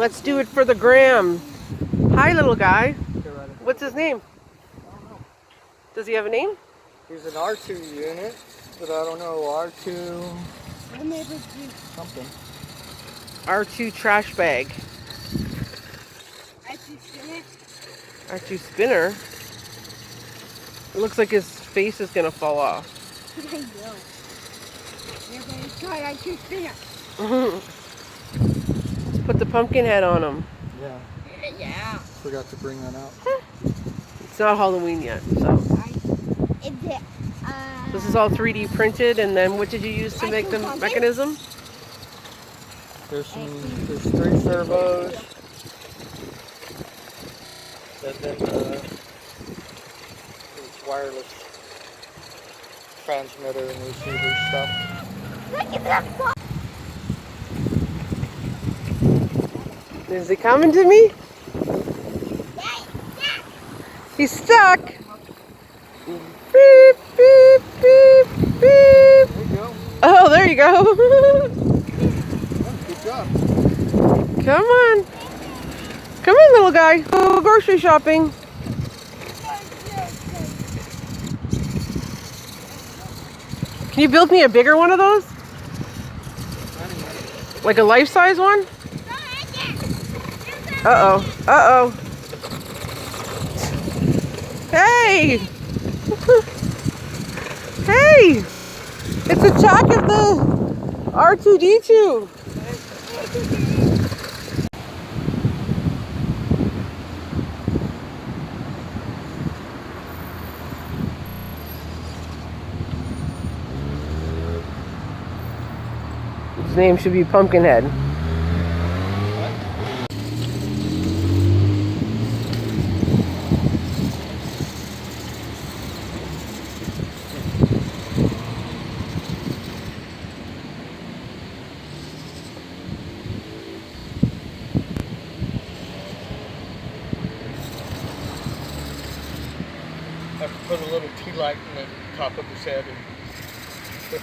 Let's do it for the gram. Hi, little guy. What's his name? Does he have a name? He's an R2 unit, but I don't know, R2 something. R2 trash bag. R2 spinner. R2 spinner? It looks like his face is going to fall off. I know. You're going to try R2 spinner. Let's put the pumpkin head on him. Yeah. Yeah. Forgot to bring that out. It's not Halloween yet, so. This is all 3D printed, and then what did you use to make the mechanism? There's 3 servos. And then there's wireless transmitter and receiver stuff. Look at that. Is he coming to me? He's stuck. Beep, beep, beep, beep. There you go. Oh, there you go. Good job. Come on. Come on, little guy. Go grocery shopping. Can you build me a bigger one of those? Like a life-size one? Uh-oh. Uh-oh. Hey! Hey! It's Attack of the R2-D2. His name should be Pumpkinhead. I have to put a little tea light in the top of his head. And